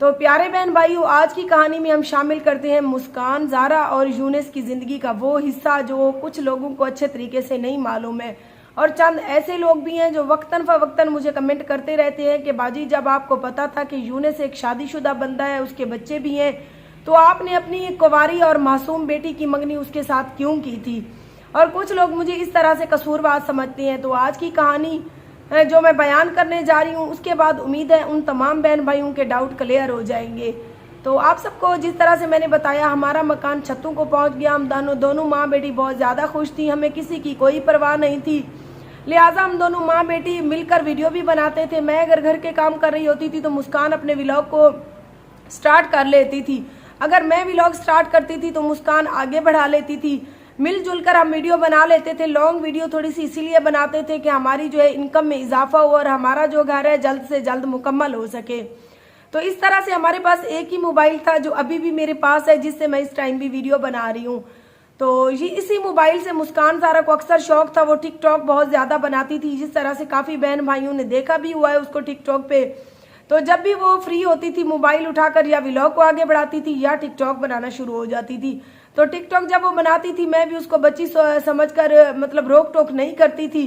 तो प्यारे बहन भाइयों, आज की कहानी में हम शामिल करते हैं मुस्कान, ज़ारा और यूनिस की ज़िंदगी का वो हिस्सा जो कुछ लोगों को अच्छे तरीके से नहीं मालूम है। और चंद ऐसे लोग भी हैं जो वक्तन फ़वक्तन मुझे कमेंट करते रहते हैं कि बाजी, जब आपको पता था कि यूनिस एक शादीशुदा बंदा है, उसके बच्चे भी हैं, तो आपने अपनी एक कुंवारी और मासूम बेटी की मंगनी उसके साथ क्यों की थी। और कुछ लोग मुझे इस तरह से कसूरवार समझते हैं। तो आज की कहानी जो मैं बयान करने जा रही हूँ, उसके बाद उम्मीद है उन तमाम बहन भाइयों के डाउट क्लियर हो जाएंगे। तो आप सबको जिस तरह से मैंने बताया, हमारा मकान छतों को पहुँच गया। हम दोनों माँ बेटी बहुत ज़्यादा खुश थी, हमें किसी की कोई परवाह नहीं थी। लिहाजा हम दोनों माँ बेटी मिलकर वीडियो भी बनाते थे। मैं अगर घर के काम कर रही होती थी तो मुस्कान अपने व्लॉग को स्टार्ट कर लेती थी। अगर मैं व्लॉग स्टार्ट करती थी तो मुस्कान आगे बढ़ा लेती थी। मिलजुल कर हम वीडियो बना लेते थे। लॉन्ग वीडियो थोड़ी सी इसीलिए बनाते थे कि हमारी जो है इनकम में इजाफा हो और हमारा जो घर है जल्द से जल्द मुकम्मल हो सके। तो इस तरह से हमारे पास एक ही मोबाइल था जो अभी भी मेरे पास है, जिससे मैं इस टाइम भी वीडियो बना रही हूँ। तो ये इसी मोबाइल से मुस्कान ज़ारा को अक्सर शौक था, वो टिकटॉक बहुत ज़्यादा बनाती थी, जिस तरह से काफ़ी बहन भाइयों ने देखा भी हुआ है उसको टिकटॉक पे। तो जब भी वो फ्री होती थी, मोबाइल उठाकर या व्लॉग को आगे बढ़ाती थी या टिकटॉक बनाना शुरू हो जाती थी। तो टिकटॉक जब वो बनाती थी, मैं भी उसको बच्ची समझकर मतलब रोक टोक नहीं करती थी।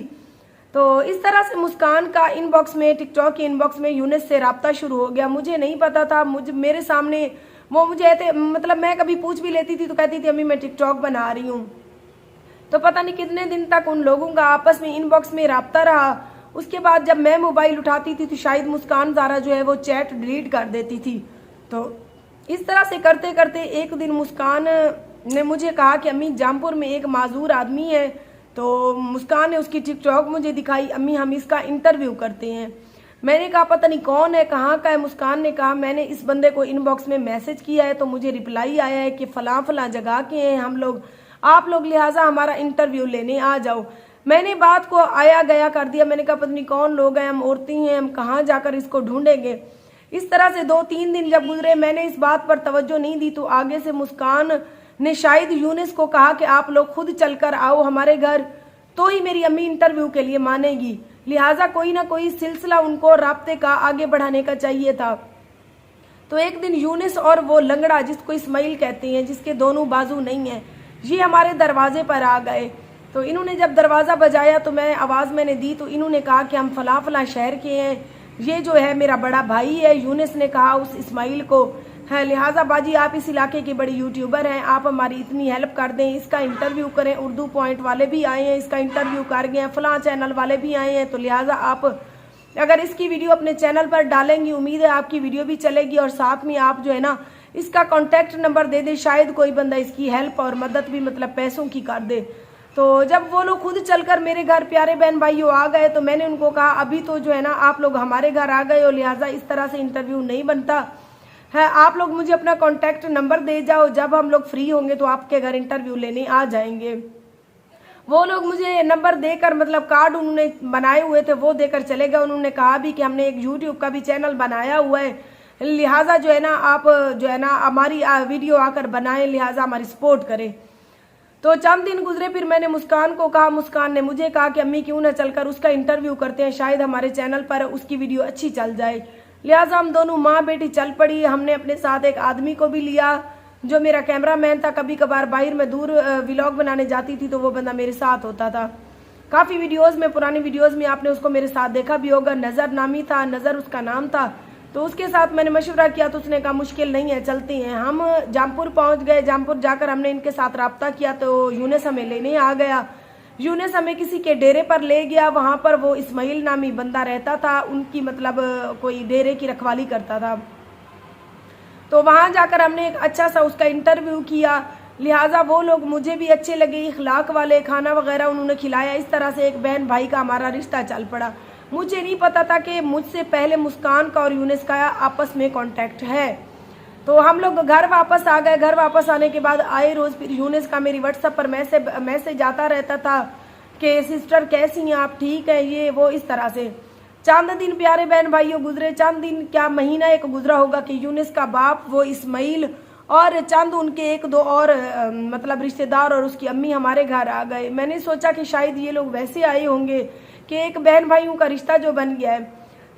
तो इस तरह से मुस्कान का इनबॉक्स में, टिकटॉक के इनबॉक्स में यूनिस से रब्ता शुरू हो गया। मुझे नहीं पता था, मेरे सामने वो मुझे मतलब मैं कभी पूछ भी लेती थी तो कहती थी अम्मी मैं टिकटॉक बना रही हूँ। तो पता नहीं कितने दिन तक उन लोगों का आपस में इनबॉक्स में रब्ता रहा। उसके बाद जब मैं मोबाइल उठाती थी तो शायद मुस्कान ज़ारा जो है वो चैट डिलीट कर देती थी। तो इस तरह से करते करते एक दिन मुस्कान ने मुझे कहा कि अम्मी, जामपुर में एक माजूर आदमी है। तो मुस्कान ने उसकी टिकटॉक मुझे दिखाई। अम्मी, हम इसका इंटरव्यू करते हैं। मैंने कहा पता नहीं कौन है, कहाँ का है। मुस्कान ने कहा मैंने इस बंदे को इनबॉक्स में मैसेज किया है तो मुझे रिप्लाई आया है कि फलां फलां जगह के हैं हम लोग, आप लोग लिहाजा हमारा इंटरव्यू लेने आ जाओ। मैंने बात को आया गया कर दिया। मैंने कहा पता नहीं कौन लोग हैं, हम औरतें हैं, हम कहाँ जाकर इसको ढूंढेंगे। इस तरह से 2-3 दिन जब गुजरे, मैंने इस बात पर तवज्जो नहीं दी। तो आगे से मुस्कान ने शायद यूनिस को कहा कि आप लोग खुद चलकर आओ हमारे घर, तो ही मेरी अम्मी इंटरव्यू के लिए मानेगी। लिहाजा कोई ना कोई सिलसिला उनको राब्ते का आगे बढ़ाने का चाहिए था। तो एक दिन यूनिस और वो लंगड़ा, जिसको इस्माइल कहते हैं, जिसके दोनों बाजू नहीं है, ये हमारे दरवाजे पर आ गए। तो इन्होंने जब दरवाज़ा बजाया तो मैंने दी। तो इन्होंने कहा कि हम फला फला शहर के हैं, ये जो है मेरा बड़ा भाई है। यूनिस ने कहा उस इस्माइल को है, लिहाजा बाजी आप इस इलाके के बड़े यूट्यूबर हैं, आप हमारी इतनी हेल्प कर दें, इसका इंटरव्यू करें। उर्दू पॉइंट वाले भी आए हैं, इसका इंटरव्यू कर गए हैं, फलां चैनल वाले भी आए हैं। तो लिहाजा आप अगर इसकी वीडियो अपने चैनल पर डालेंगी, उम्मीद है आपकी वीडियो भी चलेगी और साथ में आप जो है ना इसका कॉन्टैक्ट नंबर दे दें, शायद कोई बंदा इसकी हेल्प और मदद भी मतलब पैसों की कर दे। तो जब वो लोग खुद चलकर मेरे घर प्यारे बहन भाइयों आ गए तो मैंने उनको कहा अभी तो जो है ना आप लोग हमारे घर आ गए हो, लिहाजा इस तरह से इंटरव्यू नहीं बनता है, आप लोग मुझे अपना कॉन्टैक्ट नंबर दे जाओ, जब हम लोग फ्री होंगे तो आपके घर इंटरव्यू लेने आ जाएंगे। वो लोग मुझे नंबर देकर, मतलब कार्ड उन्होंने बनाए हुए थे वो देकर चले गए। उन्होंने कहा भी कि हमने एक यूट्यूब का भी चैनल बनाया हुआ है, लिहाजा जो है ना आप जो है ना हमारी वीडियो आकर बनाएं, लिहाजा हमारी सपोर्ट करें। तो चंद दिन गुजरे, फिर मैंने मुस्कान को कहा, मुस्कान ने मुझे कहा कि अम्मी क्यों ना चलकर उसका इंटरव्यू करते हैं, शायद हमारे चैनल पर उसकी वीडियो अच्छी चल जाए। लिहाजा हम दोनों माँ बेटी चल पड़ी। हमने अपने साथ एक आदमी को भी लिया जो मेरा कैमरामैन था। कभी कभार बाहर में दूर व्लॉग बनाने जाती थी तो वो बंदा मेरे साथ होता था। काफ़ी वीडियोज़ में, पुरानी वीडियोज़ में आपने उसको मेरे साथ देखा भी होगा। नज़र नामी था, नज़र उसका नाम था। तो उसके साथ मैंने मशवरा किया तो उसने कहा मुश्किल नहीं है, चलते हैं। हम जामपुर पहुंच गए। जामपुर जाकर हमने इनके साथ रब्ता किया तो यूनिस हमें लेने आ गया। यूनिस हमें किसी के डेरे पर ले गया। वहाँ पर वो इस्माइल नामी बंदा रहता था, उनकी मतलब कोई डेरे की रखवाली करता था। तो वहाँ जाकर हमने एक अच्छा सा उसका इंटरव्यू किया। लिहाजा वो लोग मुझे भी अच्छे लगे, इखलाक वाले, खाना वगैरह उन्होंने खिलाया। इस तरह से एक बहन भाई का हमारा रिश्ता चल पड़ा। मुझे नहीं पता था कि मुझसे पहले मुस्कान का और यूनिस का आपस में कांटेक्ट है। तो हम लोग घर वापस आ गए। घर वापस आने के बाद आए रोज़ फिर यूनिस का मेरी व्हाट्सएप पर मैसेज आता रहता था कि सिस्टर कैसी हैं आप, ठीक है, ये वो इस तरह से। चंद दिन प्यारे बहन भाइयों गुजरे, चंद दिन क्या महीना एक गुजरा होगा कि यूनिस का बाप वो इस्माइल और चंद उनके एक दो और मतलब रिश्तेदार और उसकी अम्मी हमारे घर आ गए। मैंने सोचा कि शायद ये लोग वैसे आए होंगे कि एक बहन भाइयों का रिश्ता जो बन गया है।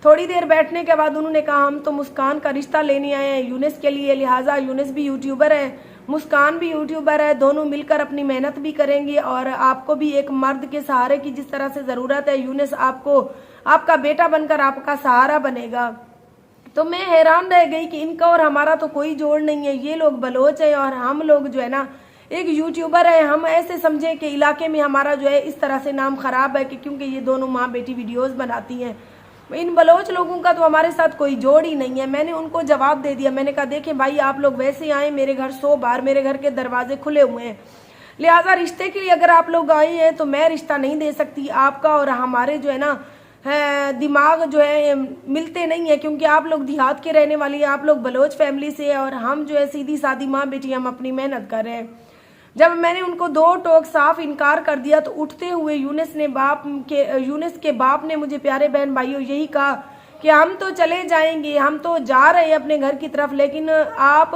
थोड़ी देर बैठने के बाद उन्होंने कहा हम तो मुस्कान का रिश्ता लेने आए हैं यूनिस के लिए, लिहाजा यूनिस भी यूट्यूबर है, मुस्कान भी यूट्यूबर है, दोनों मिलकर अपनी मेहनत भी करेंगे और आपको भी एक मर्द के सहारे की जिस तरह से ज़रूरत है, यूनिस आपको आपका बेटा बनकर आपका सहारा बनेगा। तो मैं हैरान रह गई कि इनका और हमारा तो कोई जोड़ नहीं है, ये लोग बलोच है और हम लोग जो है ना एक यूट्यूबर है। हम ऐसे समझें कि इलाके में हमारा जो है इस तरह से नाम खराब है कि क्योंकि ये दोनों माँ बेटी वीडियोस बनाती हैं। इन बलोच लोगों का तो हमारे साथ कोई जोड़ ही नहीं है। मैंने उनको जवाब दे दिया, मैंने कहा देखें भाई आप लोग वैसे आए, मेरे घर 100 बार मेरे घर के दरवाजे खुले हुए हैं, लिहाजा रिश्ते के लिए अगर आप लोग आए हैं तो मैं रिश्ता नहीं दे सकती। आपका और हमारे जो है ना दिमाग जो है मिलते नहीं है, क्योंकि आप लोग देहात के रहने वाली हैं, आप लोग बलोच फैमिली से हैं और हम जो है सीधी सादी माँ बेटी हम अपनी मेहनत कर रहे हैं। जब मैंने उनको दो टोक साफ इनकार कर दिया तो उठते हुए यूनिस के बाप ने मुझे प्यारे बहन भाइयों यही कहा कि हम तो चले जाएंगे, हम तो जा रहे हैं अपने घर की तरफ, लेकिन आप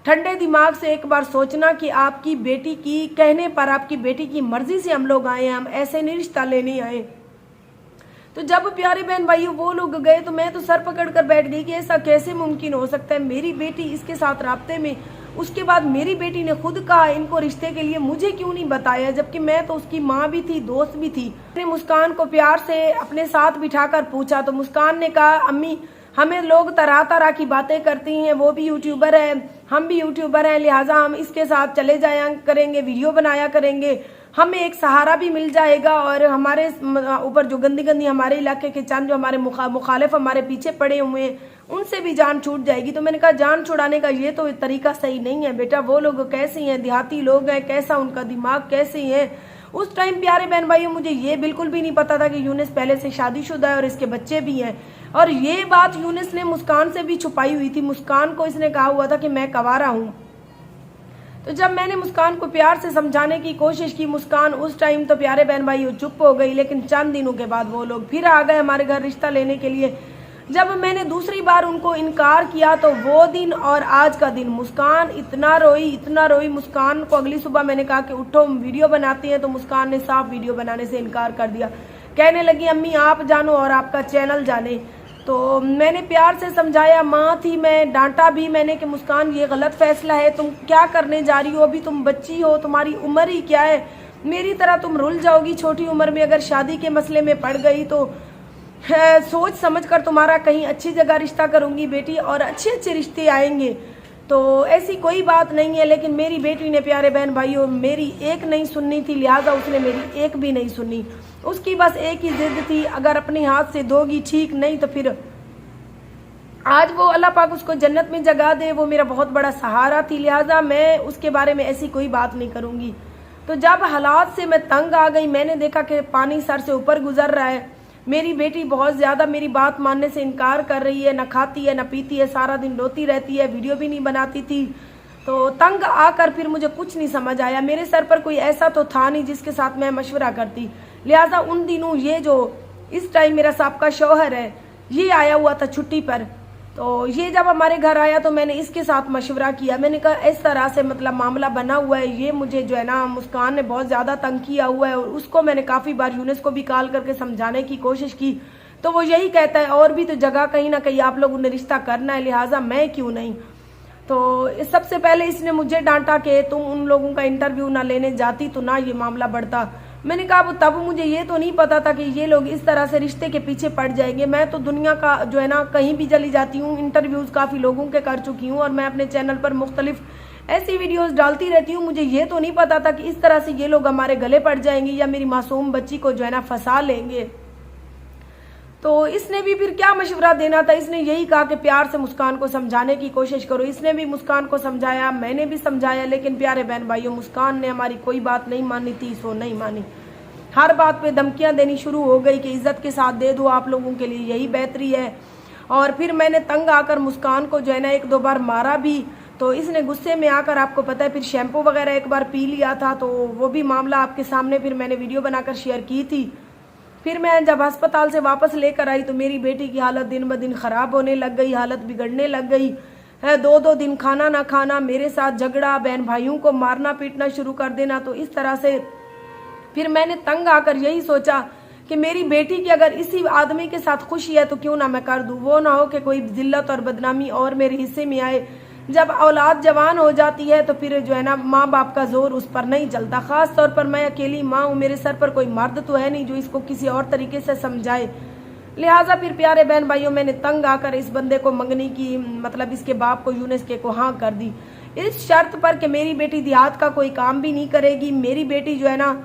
ठंडे दिमाग से एक बार सोचना कि आपकी बेटी की कहने पर, आपकी बेटी की मर्जी से हम लोग आए हैं, हम ऐसे नहीं रिश्ता लेने आए। तो जब प्यारे बहन भाइयों वो लोग गए तो मैं तो सर पकड़ कर बैठ गई कि ऐसा कैसे मुमकिन हो सकता है, मेरी बेटी इसके साथ राब्ते में। उसके बाद मेरी बेटी ने खुद कहा इनको रिश्ते के लिए मुझे क्यों नहीं बताया, जबकि मैं तो उसकी माँ भी थी, दोस्त भी थी। मैंने मुस्कान को प्यार से अपने साथ बिठाकर पूछा तो मुस्कान ने कहा अम्मी हमें लोग तरह तरह की बातें करती हैं, वो भी यूट्यूबर है, हम भी यूट्यूबर हैं, लिहाजा हम इसके साथ चले जाया करेंगे, वीडियो बनाया करेंगे, हमें एक सहारा भी मिल जाएगा और हमारे ऊपर जो गंदी गंदी हमारे इलाके के चंद जो हमारे मुखालिफ हमारे पीछे पड़े हुए हैं उनसे भी जान छूट जाएगी। तो मैंने कहा जान छुड़ाने का ये तो तरीका सही नहीं है बेटा, वो लोग कैसे हैं, देहाती लोग हैं, कैसा उनका दिमाग कैसे है। उस टाइम प्यारे बहन भाइयों मुझे ये बिल्कुल भी नहीं पता था कि यूनिस पहले से शादीशुदा है और इसके बच्चे भी हैं, और ये बात यूनिस ने मुस्कान से भी छुपाई हुई थी। मुस्कान को इसने कहा हुआ था कि मैं कंवारा हूँ। तो जब मैंने मुस्कान को प्यार से समझाने की कोशिश की, मुस्कान उस टाइम तो प्यारे बहन भाई चुप हो गई, लेकिन चंद दिनों के बाद वो लोग फिर आ गए हमारे घर रिश्ता लेने के लिए। जब मैंने दूसरी बार उनको इनकार किया तो वो दिन और आज का दिन मुस्कान इतना रोई। मुस्कान को अगली सुबह मैंने कहा कि उठो वीडियो बनाती हैं, तो मुस्कान ने साफ वीडियो बनाने से इनकार कर दिया, कहने लगी अम्मी आप जानो और आपका चैनल जाने। तो मैंने प्यार से समझाया, माँ थी मैं, डांटा भी मैंने कि मुस्कान ये गलत फैसला है, तुम क्या करने जा रही हो, अभी तुम बच्ची हो, तुम्हारी उम्र ही क्या है, मेरी तरह तुम रुल जाओगी छोटी उम्र में, अगर शादी के मसले में पड़ गई तो सोच समझ कर तुम्हारा कहीं अच्छी जगह रिश्ता करूंगी बेटी और अच्छे अच्छे रिश्ते आएंगे। तो ऐसी कोई बात नहीं है, लेकिन मेरी बेटी ने प्यारे बहन भाइयों मेरी एक नहीं सुननी थी, लिहाजा उसने मेरी एक भी नहीं सुनी। उसकी बस एक ही जिद थी, अगर अपने हाथ से दोगी ठीक, नहीं तो फिर आज वो अल्लाह पाक उसको जन्नत में जगा दे, वो मेरा बहुत बड़ा सहारा थी, लिहाजा मैं उसके बारे में ऐसी कोई बात नहीं करूंगी। तो जब हालात से मैं तंग आ गई, मैंने देखा कि पानी सर से ऊपर गुजर रहा है, मेरी बेटी बहुत ज़्यादा मेरी बात मानने से इनकार कर रही है, न खाती है न पीती है, सारा दिन रोती रहती है, वीडियो भी नहीं बनाती थी। तो तंग आकर फिर मुझे कुछ नहीं समझ आया, मेरे सर पर कोई ऐसा तो था नहीं जिसके साथ मैं मशवरा करती, लिहाजा उन दिनों ये जो इस टाइम मेरा साहब शौहर है ये आया हुआ था छुट्टी पर, तो ये जब हमारे घर आया तो मैंने इसके साथ मशवरा किया, मैंने कहा इस तरह से मतलब मामला बना हुआ है, ये मुझे जो है ना मुस्कान ने बहुत ज़्यादा तंग किया हुआ है, और उसको मैंने काफ़ी बार यूनिस को भी कॉल करके समझाने की कोशिश की, तो वो यही कहता है और भी तो जगह कहीं ना कहीं आप लोगों ने रिश्ता करना है, लिहाजा मैं क्यों नहीं। तो सबसे पहले इसने मुझे डांटा कि तुम उन लोगों का इंटरव्यू ना लेने जाती तो ना ये मामला बढ़ता। मैंने कहा तब मुझे ये तो नहीं पता था कि ये लोग इस तरह से रिश्ते के पीछे पड़ जाएंगे। मैं तो दुनिया का जो है ना कहीं भी चली जाती हूँ, इंटरव्यूज काफ़ी लोगों के कर चुकी हूँ और मैं अपने चैनल पर मुख्तलिफ ऐसी वीडियोस डालती रहती हूँ। मुझे ये तो नहीं पता था कि इस तरह से ये लोग हमारे गले पड़ जाएंगे या मेरी मासूम बच्ची को जो है ना फंसा लेंगे। तो इसने भी फिर क्या मशवरा देना था, इसने यही कहा कि प्यार से मुस्कान को समझाने की कोशिश करो। इसने भी मुस्कान को समझाया, मैंने भी समझाया, लेकिन प्यारे बहन भाइयों मुस्कान ने हमारी कोई बात नहीं मानी थी, सो नहीं मानी। हर बात पे धमकियां देनी शुरू हो गई कि इज्जत के साथ दे दो, आप लोगों के लिए यही बेहतरी है। और फिर मैंने तंग आकर मुस्कान को जो है ना एक दो बार मारा भी, तो इसने गुस्से में आकर आपको पता है फिर शैम्पू वगैरह एक बार पी लिया था, तो वो भी मामला आपके सामने फिर मैंने वीडियो बनाकर शेयर की थी। फिर मैं जब अस्पताल से वापस लेकर आई तो मेरी बेटी की हालत दिन ब दिन ख़राब होने लग गई, हालत बिगड़ने लग गई है। 2-2 दिन खाना ना खाना, मेरे साथ झगड़ा, बहन भाइयों को मारना पीटना शुरू कर देना। तो इस तरह से फिर मैंने तंग आकर यही सोचा कि मेरी बेटी की अगर इसी आदमी के साथ खुशी है तो क्यों ना मैं कर दूं। वो ना हो कि कोई जिल्लत और बदनामी और मेरे हिस्से में आए। जब औलाद जवान हो जाती है तो फिर जो है ना माँ बाप का जोर उस पर नहीं चलता। खास तौर पर मैं अकेली माँ हूँ, मेरे सर पर कोई मर्द तो है नहीं जो इसको किसी और तरीके से समझाए। लिहाजा फिर प्यारे बहन भाइयों, मैंने तंग आकर इस बंदे को मंगनी की, मतलब इसके बाप को, यूनुस के को हाँ कर दी, इस शर्त पर कि मेरी बेटी देहात का कोई काम भी नहीं करेगी। मेरी बेटी जो है ना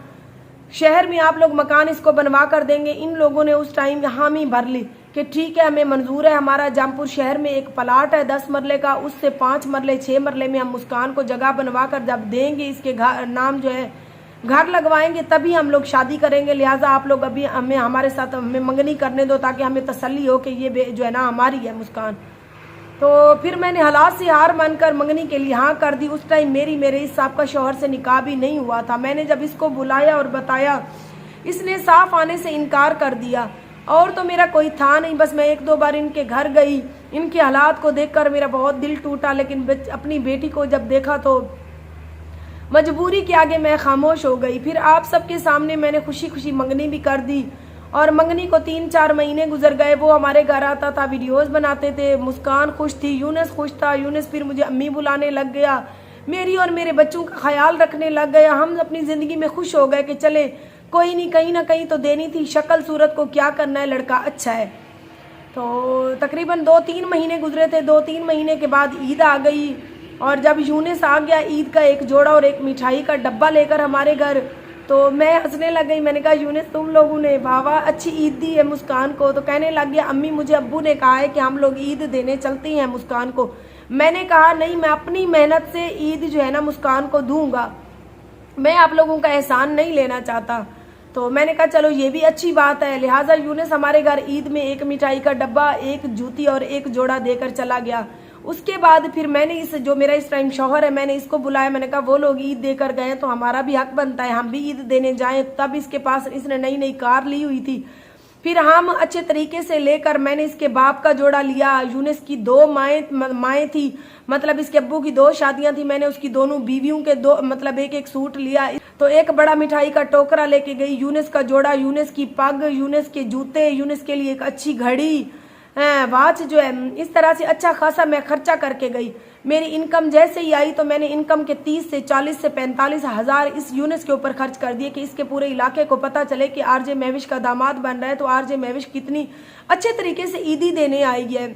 शहर में आप लोग मकान इसको बनवा कर देंगे। इन लोगों ने उस टाइम हामी भर ली कि ठीक है, हमें मंजूर है। हमारा जामपुर शहर में एक प्लाट है 10 मरले का, उससे 5 मरले 6 मरले में हम मुस्कान को जगह बनवा कर जब देंगे, इसके नाम जो है घर लगवाएंगे, तभी हम लोग शादी करेंगे। लिहाजा आप लोग अभी हमें हमारे साथ हमें मंगनी करने दो ताकि हमें तसल्ली हो कि ये जो है ना हमारी है मुस्कान। तो फिर मैंने हालात से हार मानकर मंगनी के लिए हाँ कर दी। उस टाइम मेरे इस साहब का शौहर से निकाह भी नहीं हुआ था। मैंने जब इसको बुलाया और बताया, इसने साफ आने से इनकार कर दिया। और तो मेरा कोई था नहीं, बस मैं 1-2 बार इनके घर गई। इनके हालात को देखकर मेरा बहुत दिल टूटा, लेकिन अपनी बेटी को जब देखा तो मजबूरी के आगे मैं खामोश हो गई। फिर आप सबके सामने मैंने खुशी खुशी मंगनी भी कर दी। और मंगनी को 3-4 महीने गुजर गए। वो हमारे घर आता था, वीडियोस बनाते थे। मुस्कान खुश थी, यूनुस खुश था। यूनुस फिर मुझे अम्मी बुलाने लग गया, मेरी और मेरे बच्चों का ख्याल रखने लग गया। हम अपनी ज़िंदगी में खुश हो गए कि चले कोई नहीं, कहीं ना कहीं तो देनी थी। शक्ल सूरत को क्या करना है, लड़का अच्छा है। तो तकरीबन 2-3 महीने गुजरे थे। 2-3 महीने के बाद ईद आ गई। और जब यूनुस आ गया ईद का एक जोड़ा और एक मिठाई का डब्बा लेकर हमारे घर, तो मैं हंसने लग गई। मैंने कहा यूनुस तुम लोगों ने वाह अच्छी ईद दी है मुस्कान को। तो कहने लग गया अम्मी मुझे अब्बू ने कहा है कि हम लोग ईद देने चलते हैं मुस्कान को। मैंने कहा नहीं, मैं अपनी मेहनत से ईद जो है ना मुस्कान को दूंगा, मैं आप लोगों का एहसान नहीं लेना चाहता। तो मैंने कहा चलो ये भी अच्छी बात है। लिहाजा यूनुस हमारे घर ईद में एक मिठाई का डब्बा, एक जूती और एक जोड़ा देकर चला गया। उसके बाद फिर मैंने इस जो मेरा इस टाइम शौहर है, मैंने इसको बुलाया। मैंने कहा वो लोग ईद देकर गए तो हमारा भी हक बनता है, हम भी ईद देने जाएं। तब इसके पास इसने नई कार ली हुई थी। फिर हम अच्छे तरीके से लेकर मैंने इसके बाप का जोड़ा लिया। यूनुस की 2 माएँ थी, मतलब इसके अब्बू की 2 शादियां थी। मैंने उसकी दोनों बीवियों के 2 मतलब एक सूट लिया। तो एक बड़ा मिठाई का टोकरा लेके गई, यूनुस का जोड़ा, यूनुस की पग, यूनुस के जूते, यूनुस के लिए एक अच्छी घड़ी, वाच जो है, इस तरह से अच्छा खासा मैं खर्चा करके गई। मेरी इनकम जैसे ही आई तो मैंने इनकम के 30 से 40 से 45 हज़ार इस यूनुस के ऊपर खर्च कर दिए कि इसके पूरे इलाके को पता चले कि आरजे महविश का दामाद बन रहा है, तो आरजे महविश कितनी अच्छे तरीके से ईदी देने आई है।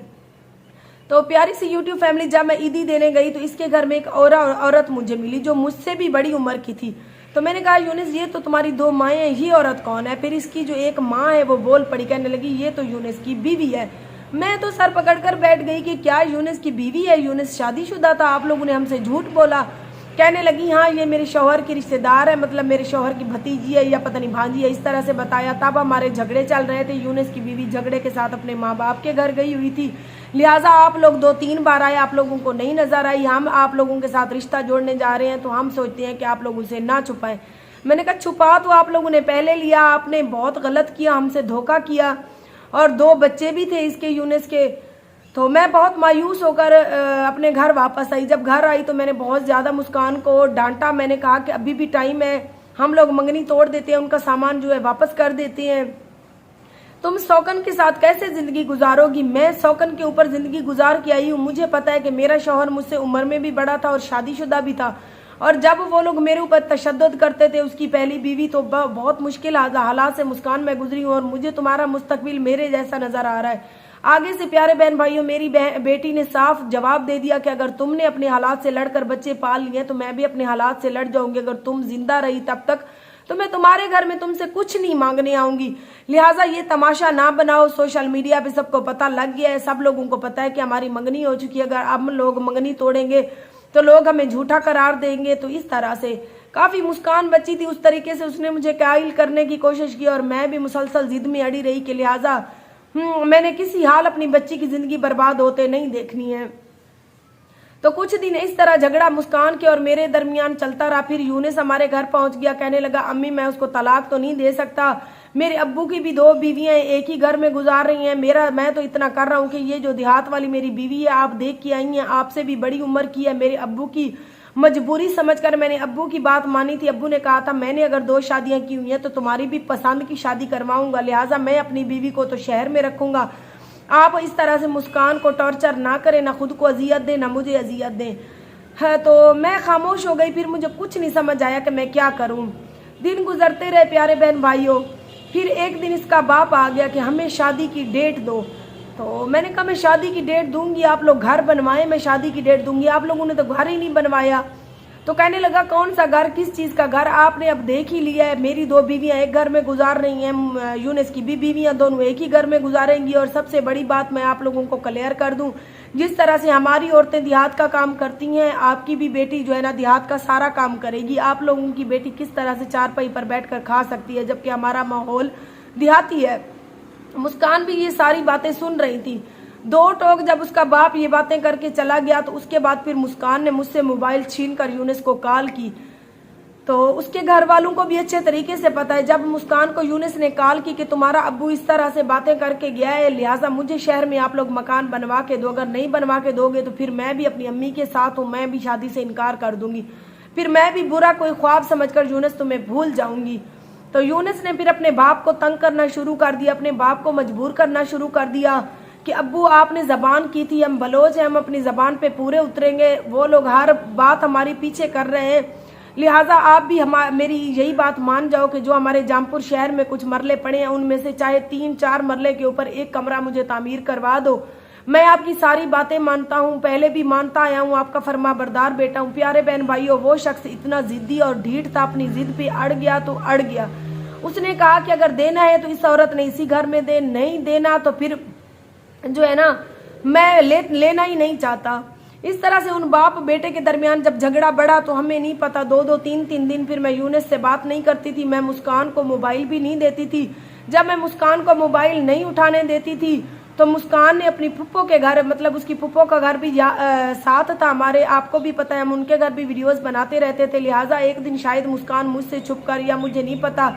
तो प्यारी सी यूट्यूब फैमिली, जब मैं ईदी देने गई तो इसके घर में एक औरत मुझे मिली जो मुझसे भी बड़ी उम्र की थी। तो मैंने कहा यूनुस ये तो तुम्हारी 2 माएँ हैं, ये औरत कौन है? फिर इसकी जो एक माँ है वो बोल पड़ी, कहने लगी ये तो यूनुस की बीवी है। मैं तो सर पकड़कर बैठ गई कि क्या यूनुस की बीवी है? यूनुस शादीशुदा था, आप लोगों ने हमसे झूठ बोला। कहने लगी हाँ ये मेरे शौहर की रिश्तेदार है, मतलब मेरे शौहर की भतीजी है या पता नहीं भांजी है, इस तरह से बताया। तब हमारे झगड़े चल रहे थे। यूनुस की बीवी झगड़े के साथ अपने माँ बाप के घर गई हुई थी। लिहाजा आप लोग 2-3 बार आए, आप लोगों को नहीं नजर आई। हम आप लोगों के साथ रिश्ता जोड़ने जा रहे हैं तो हम सोचते हैं कि आप लोग उसे ना छुपाएं। मैंने कहा छुपा तो आप लोगों ने पहले लिया, आपने बहुत गलत किया, हमसे धोखा किया। और 2 बच्चे भी थे इसके यूनुस के। तो मैं बहुत मायूस होकर अपने घर वापस आई। जब घर आई तो मैंने बहुत ज़्यादा मुस्कान को डांटा। मैंने कहा कि अभी भी टाइम है, हम लोग मंगनी तोड़ देते हैं, उनका सामान जो है वापस कर देते हैं। तुम शौकन के साथ कैसे ज़िंदगी गुजारोगी? मैं शौकन के ऊपर ज़िंदगी गुजार के आई हूँ। मुझे पता है कि मेरा शौहर मुझसे उम्र में भी बड़ा था और शादीशुदा भी था। और जब वो लोग मेरे ऊपर तशद्दुद करते थे, उसकी पहली बीवी, तो बहुत मुश्किल हालात से मुस्कान में गुजरी हूँ। और मुझे तुम्हारा मुस्तकबिल मेरे जैसा नज़र आ रहा है। आगे से प्यारे बहन भाइयों, मेरी बेटी ने साफ जवाब दे दिया कि अगर तुमने अपने हालात से लड़कर बच्चे पाल लिए तो मैं भी अपने हालात से लड़ जाऊंगी। अगर तुम जिंदा रही तब तक तो मैं तुम्हारे घर में तुमसे कुछ नहीं मांगने आऊंगी। लिहाजा ये तमाशा ना बनाओ। सोशल मीडिया पे सबको पता लग गया है, सब लोगों को पता है कि हमारी मंगनी हो चुकी है। अगर हम लोग मंगनी तोड़ेंगे तो लोग हमें झूठा करार देंगे। तो इस तरह से काफ़ी मुस्कान बची थी, उस तरीके से उसने मुझे कायल करने की कोशिश की और मैं भी मुसलसल जिद में अड़ी रही कि लिहाजा मैंने किसी हाल अपनी बच्ची की ज़िंदगी बर्बाद होते नहीं देखनी है। तो कुछ दिन इस तरह झगड़ा मुस्कान के और मेरे दरमियान चलता रहा। फिर यूनुस हमारे घर पहुंच गया। कहने लगा अम्मी मैं उसको तलाक तो नहीं दे सकता, मेरे अब्बू की भी 2 बीवियां एक ही घर में गुजार रही हैं। मैं तो इतना कर रहा हूँ कि ये जो देहात वाली मेरी बीवी है, आप देख के आई हैं, आपसे भी बड़ी उम्र की है, मेरे अब्बू की मजबूरी समझकर मैंने अब्बू की बात मानी थी। अब्बू ने कहा था मैंने अगर 2 शादियां की हुई हैं तो तुम्हारी भी पसंद की शादी करवाऊंगा, लिहाजा मैं अपनी बीवी को तो शहर में रखूंगा। आप इस तरह से मुस्कान को टॉर्चर ना करें, ना खुद को अजियत दें ना मुझे अजियत दें। है तो मैं खामोश हो गई। फिर मुझे कुछ नहीं समझ आया कि मैं क्या करूं। दिन गुजरते रहे प्यारे बहन भाइयों। फिर एक दिन इसका बाप आ गया कि हमें शादी की डेट दो। तो मैंने कहा मैं शादी की डेट दूंगी, आप लोग घर बनवाएं, मैं शादी की डेट दूंगी। आप लोगों ने तो घर ही नहीं बनवाया। तो कहने लगा कौन सा घर, किस चीज़ का घर, आपने अब देख ही लिया है। मेरी 2 बीवियां एक घर में गुजार रही हैं, यूनिस की भी बीवियां दोनों एक ही घर में गुजारेंगी। और सबसे बड़ी बात मैं आप लोगों को क्लियर कर दूं, जिस तरह से हमारी औरतें देहात का काम करती हैं, आपकी भी बेटी जो है ना देहात का सारा काम करेगी। आप लोगों की बेटी किस तरह से चारपाई पर बैठकर खा सकती है, जबकि हमारा माहौल देहाती है। मुस्कान भी ये सारी बातें सुन रही थी। 2 टोक जब उसका बाप ये बातें करके चला गया तो उसके बाद फिर मुस्कान ने मुझसे मोबाइल छीन कर यूनिस को कॉल की। तो उसके घर वालों को भी अच्छे तरीके से पता है। जब मुस्कान को यूनिस ने कॉल की कि तुम्हारा अब्बू इस तरह से बातें करके गया है, लिहाजा मुझे शहर में आप लोग मकान बनवा के दो, अगर नहीं बनवा के दोगे तो फिर मैं भी अपनी अम्मी के साथ हूँ, मैं भी शादी से इनकार कर दूंगी, फिर मैं भी बुरा कोई ख्वाब समझकर यूनिस तुम्हें भूल जाऊंगी। तो यूनिस ने फिर अपने बाप को तंग करना शुरू कर दिया, अपने बाप को मजबूर करना शुरू कर दिया कि अब्बू आपने जबान की थी, हम बलोच हैं, हम अपनी जबान पे पूरे उतरेंगे, वो लोग हर बात हमारी पीछे कर रहे हैं, लिहाजा आप भी मेरी यही बात मान जाओ कि जो हमारे जामपुर शहर में कुछ मरले पड़े हैं उनमें से चाहे 3-4 मरले के ऊपर एक कमरा मुझे तामीर करवा दो। मैं आपकी सारी बातें मानता हूँ, पहले भी मानता आया हूँ, आपका फरमा बरदार बेटा हूँ। प्यारे बहन भाइयों, वो शख्स इतना जिद्दी और ढीठ था, अपनी जिद पे अड़ गया तो अड़ गया। उसने कहा कि अगर देना है तो इस औरत ने इसी घर में दे, नहीं देना तो फिर जो है ना मैं लेना ही नहीं चाहता। इस तरह से उन बाप बेटे के दरमियान जब झगड़ा बढ़ा तो हमें नहीं पता 2-2 3-3 दिन फिर मैं यूनिस से बात नहीं करती थी, मैं मुस्कान को मोबाइल भी नहीं देती थी। जब मैं मुस्कान को मोबाइल नहीं उठाने देती थी तो मुस्कान ने अपनी फुप्पो के घर, मतलब उसकी फुप्पो का घर भी साथ था हमारे, आपको भी पता है, हम उनके घर भी वीडियोस बनाते रहते थे। लिहाजा एक दिन शायद मुस्कान मुझसे छुप कर, या मुझे नहीं पता,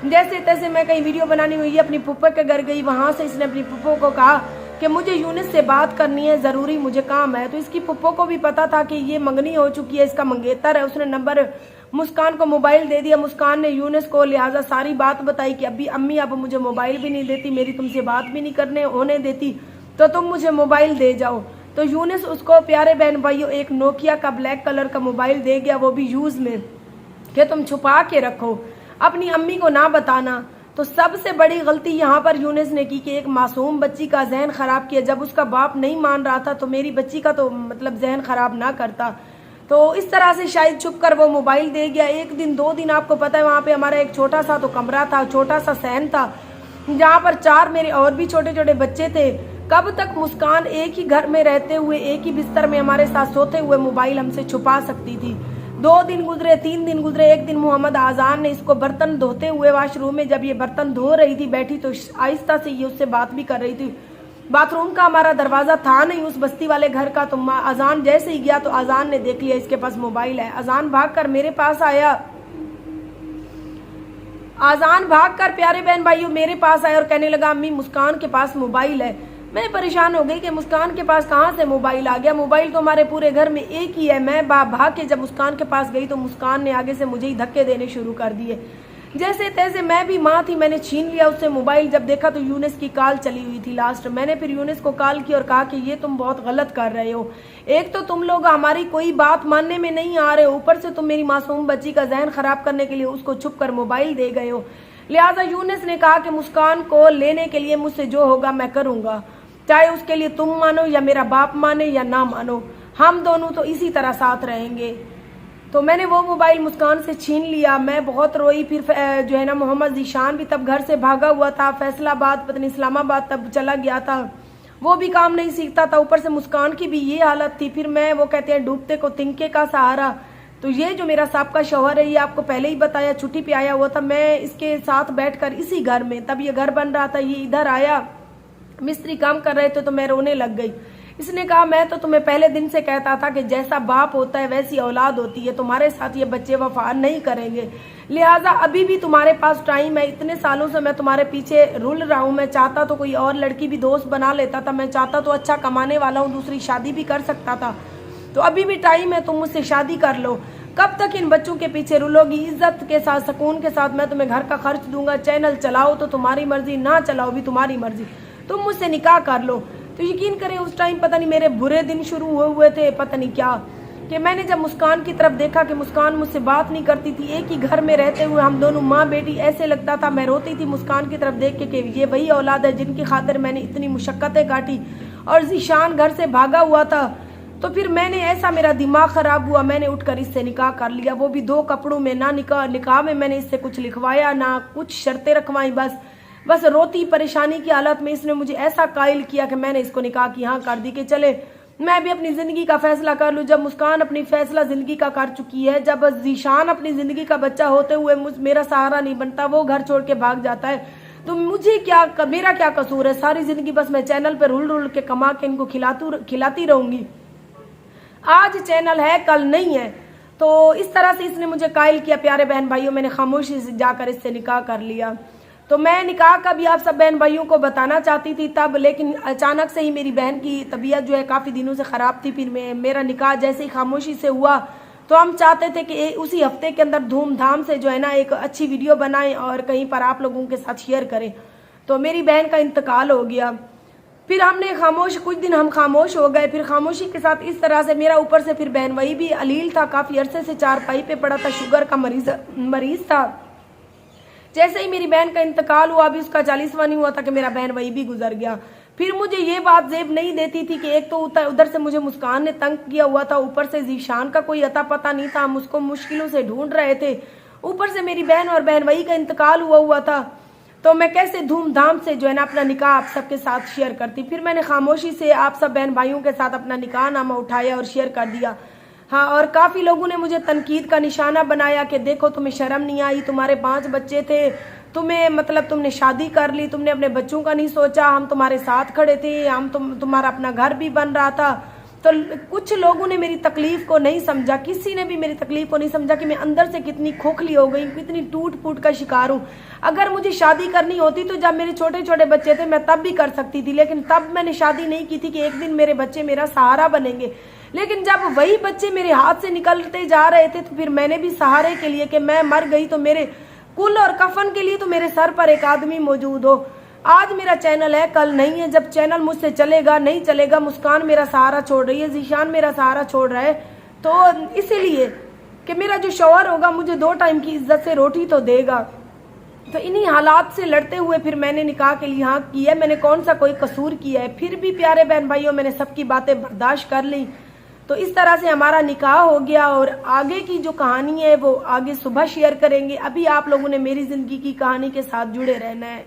जैसे तैसे मैं कहीं वीडियो बनानी हुई अपनी फुप्पो के घर गई, वहां से इसने अपनी फुप्पो को कहा कि मुझे यूनिस से बात करनी है, ज़रूरी मुझे काम है। तो इसकी फुप्पो को भी पता था कि ये मंगनी हो चुकी है, इसका मंगेतर है। उसने नंबर मुस्कान को मोबाइल दे दिया। मुस्कान ने यूनिस को लिहाजा सारी बात बताई कि अभी अम्मी अब मुझे मोबाइल भी नहीं देती, मेरी तुमसे बात भी नहीं करने होने देती, तो तुम मुझे मोबाइल दे जाओ। तो यूनिस उसको प्यारे बहन भाइयों एक नोकिया का ब्लैक कलर का मोबाइल दे गया, वो भी यूज़ में, कि तुम छुपा के रखो, अपनी अम्मी को ना बताना। तो सबसे बड़ी गलती यहाँ पर यूनिस ने की कि एक मासूम बच्ची का जहन खराब किया। जब उसका बाप नहीं मान रहा था तो मेरी बच्ची का तो मतलब जहन खराब ना करता। तो इस तरह से शायद छुप कर वो मोबाइल दे गया। 1 दिन 2 दिन आपको पता है वहाँ पे हमारा एक छोटा सा तो कमरा था, छोटा सा सहन था, जहाँ पर 4 मेरे और भी छोटे छोटे बच्चे थे। कब तक मुस्कान एक ही घर में रहते हुए, एक ही बिस्तर में हमारे साथ सोते हुए मोबाइल हमसे छुपा सकती थी। 2 दिन गुजरे, 3 दिन गुजरे। एक दिन मोहम्मद आजान ने इसको बर्तन धोते हुए वॉशरूम में, जब ये बर्तन धो रही थी बैठी, तो आहिस्ता से ये उससे बात भी कर रही थी। बाथरूम का हमारा दरवाजा था नहीं उस बस्ती वाले घर का, तो अजान जैसे ही गया तो अजान ने देख लिया इसके पास मोबाइल है। अजान भागकर मेरे पास आया, अजान भागकर प्यारे बहन भाइयों मेरे पास आया और कहने लगा अम्मी मुस्कान के पास मोबाइल है। मैं परेशान हो गई कि मुस्कान के पास कहाँ से मोबाइल आ गया, मोबाइल तो हमारे पूरे घर में एक ही है। मैं भाग के जब मुस्कान के पास गई तो मुस्कान ने आगे से मुझे ही धक्के देने शुरू कर दिए। जैसे तैसे मैं भी माँ थी, मैंने छीन लिया उससे मोबाइल। जब देखा तो यूनिस की कॉल चली हुई थी लास्ट। मैंने फिर यूनिस को कॉल की और कहा कि ये तुम बहुत गलत कर रहे हो, एक तो तुम लोग हमारी कोई बात मानने में नहीं आ रहे हो, ऊपर से तुम मेरी मासूम बच्ची का जहन खराब करने के लिए उसको छुप कर मोबाइल दे गए हो। लिहाजा यूनिस ने कहा कि मुस्कान को लेने के लिए मुझसे जो होगा मैं करूँगा, चाहे उसके लिए तुम मानो या मेरा बाप माने या ना मानो, हम दोनों तो इसी तरह साथ रहेंगे। तो मैंने वो मोबाइल मुस्कान से छीन लिया। मैं बहुत रोई। फिर जो है ना मोहम्मद जीशान भी तब घर से भागा हुआ था, फैसलाबाद पता नहीं इस्लामाबाद तब चला गया था, वो भी काम नहीं सीखता था, ऊपर से मुस्कान की भी ये हालत थी। फिर मैं, वो कहते हैं डूबते को तिनके का सहारा, तो ये जो मेरा साहब शौहर है ये आपको पहले ही बताया, छुट्टी पे आया हुआ था, मैं इसके साथ बैठकर इसी घर में, तब ये घर बन रहा था, ये इधर आया, मिस्त्री काम कर रहे थे तो मैं रोने लग गई। इसने कहा मैं तो तुम्हें पहले दिन से कहता था कि जैसा बाप होता है वैसी औलाद होती है, तुम्हारे साथ ये बच्चे वफा नहीं करेंगे, लिहाजा अभी भी तुम्हारे पास टाइम है। इतने सालों से मैं तुम्हारे पीछे रुल रहा हूँ, मैं चाहता तो कोई और लड़की भी दोस्त बना लेता था, मैं चाहता तो अच्छा कमाने वाला हूँ, दूसरी शादी भी कर सकता था, तो अभी भी टाइम है, तुम मुझसे शादी कर लो। कब तक इन बच्चों के पीछे रुलोगी? इज्जत के साथ, सुकून के साथ मैं तुम्हें घर का खर्च दूंगा, चैनल चलाओ तो तुम्हारी मर्जी, ना चलाओ भी तुम्हारी मर्जी, तुम मुझसे निकाह कर लो। तो यकीन करें उस टाइम पता नहीं मेरे बुरे दिन शुरू हुए थे, पता नहीं क्या, कि मैंने जब मुस्कान की तरफ देखा कि मुस्कान मुझसे बात नहीं करती थी, एक ही घर में रहते हुए हम दोनों माँ बेटी, ऐसे लगता था, मैं रोती थी मुस्कान की तरफ देख के कि ये वही औलाद है जिनकी खातिर मैंने इतनी मुशक्क़तें काटी और ज़ीशान घर से भागा हुआ था। तो फिर मैंने ऐसा, मेरा दिमाग ख़राब हुआ, मैंने उठकर इससे निकाह कर लिया, वो भी 2 कपड़ों में। ना निकाह में मैंने इससे कुछ लिखवाया, ना कुछ शर्तें रखवाई, बस रोती परेशानी की हालत में इसने मुझे ऐसा कायल किया कि मैंने इसको निकाह की हाँ कर दी कि चले मैं भी अपनी ज़िंदगी का फैसला कर लूँ। जब मुस्कान अपनी फैसला ज़िंदगी का कर चुकी है, जब ज़ीशान अपनी ज़िंदगी का बच्चा होते हुए मेरा सहारा नहीं बनता, वो घर छोड़ के भाग जाता है, तो मुझे क्या, मेरा क्या कसूर है? सारी ज़िंदगी बस मैं चैनल पर रुल के कमा के इनको खिलाती रहूँगी। आज चैनल है, कल नहीं है। तो इस तरह से इसने मुझे कायल किया। प्यारे बहन भाइयों, मैंने खामोशी से जाकर इससे निकाह कर लिया। तो मैं निकाह का भी आप सब बहन भाइयों को बताना चाहती थी तब, लेकिन अचानक से ही मेरी बहन की तबीयत जो है काफ़ी दिनों से ख़राब थी। फिर मेरा निकाह जैसे ही खामोशी से हुआ तो हम चाहते थे कि उसी हफ्ते के अंदर धूमधाम से जो है ना एक अच्छी वीडियो बनाएं और कहीं पर आप लोगों के साथ शेयर करें। तो मेरी बहन का इंतकाल हो गया। फिर हमने कुछ दिन हम खामोश हो गए। फिर खामोशी के साथ इस तरह से मेरा ऊपर से फिर बहन वही भी अलील था, काफ़ी अरसे से चारपाई पे पड़ा था, शुगर का मरीज था। जैसे ही मेरी बहन का इंतकाल हुआ, अभी उसका 40वां नहीं हुआ था कि मेरा बहन वही भी गुजर गया। फिर मुझे ये बात जेब नहीं देती थी कि एक तो उधर से मुझे मुस्कान ने तंग किया हुआ था, ऊपर से ज़ीशान का कोई अता पता नहीं था, हम उसको मुश्किलों से ढूंढ रहे थे, ऊपर से मेरी बहन और बहन वही का इंतकाल हुआ था। तो मैं कैसे धूमधाम से जो है ना अपना निकाह आप सबके साथ शेयर करती। फिर मैंने खामोशी से आप सब बहन भाइयों के साथ अपना निकाह नामा उठाया और शेयर कर दिया। हाँ, और काफ़ी लोगों ने मुझे तनकीद का निशाना बनाया कि देखो तुम्हें शर्म नहीं आई, तुम्हारे 5 बच्चे थे, तुम्हें मतलब तुमने शादी कर ली, तुमने अपने बच्चों का नहीं सोचा, हम तुम्हारे साथ खड़े थे, तुम्हारा अपना घर भी बन रहा था। तो कुछ लोगों ने मेरी तकलीफ़ को नहीं समझा, किसी ने भी मेरी तकलीफ़ को नहीं समझा कि मैं अंदर से कितनी खोखली हो गई, कितनी टूट फूट का शिकार हूँ। अगर मुझे शादी करनी होती तो जब मेरे छोटे छोटे बच्चे थे मैं तब भी कर सकती थी, लेकिन तब मैंने शादी नहीं की थी कि एक दिन मेरे बच्चे मेरा सहारा बनेंगे। लेकिन जब वही बच्चे मेरे हाथ से निकलते जा रहे थे तो फिर मैंने भी सहारे के लिए कि मैं मर गई तो मेरे कुल और कफन के लिए तो मेरे सर पर एक आदमी मौजूद हो। आज मेरा चैनल है, कल नहीं है। जब चैनल मुझसे चलेगा नहीं चलेगा, मुस्कान मेरा सहारा छोड़ रही है, ज़ीशान मेरा सहारा छोड़ रहा है, तो इसीलिए कि मेरा जो शौहर होगा मुझे 2 टाइम की इज्जत से रोटी तो देगा। तो इन्हीं हालात से लड़ते हुए फिर मैंने निकाह के लिए हाँ की है। मैंने कौन सा कोई कसूर किया है? फिर भी प्यारे बहन भाइयों मैंने सबकी बातें बर्दाश्त कर ली। तो इस तरह से हमारा निकाह हो गया और आगे की जो कहानी है वो आगे सुबह शेयर करेंगे। अभी आप लोगों ने मेरी ज़िंदगी की कहानी के साथ जुड़े रहना है।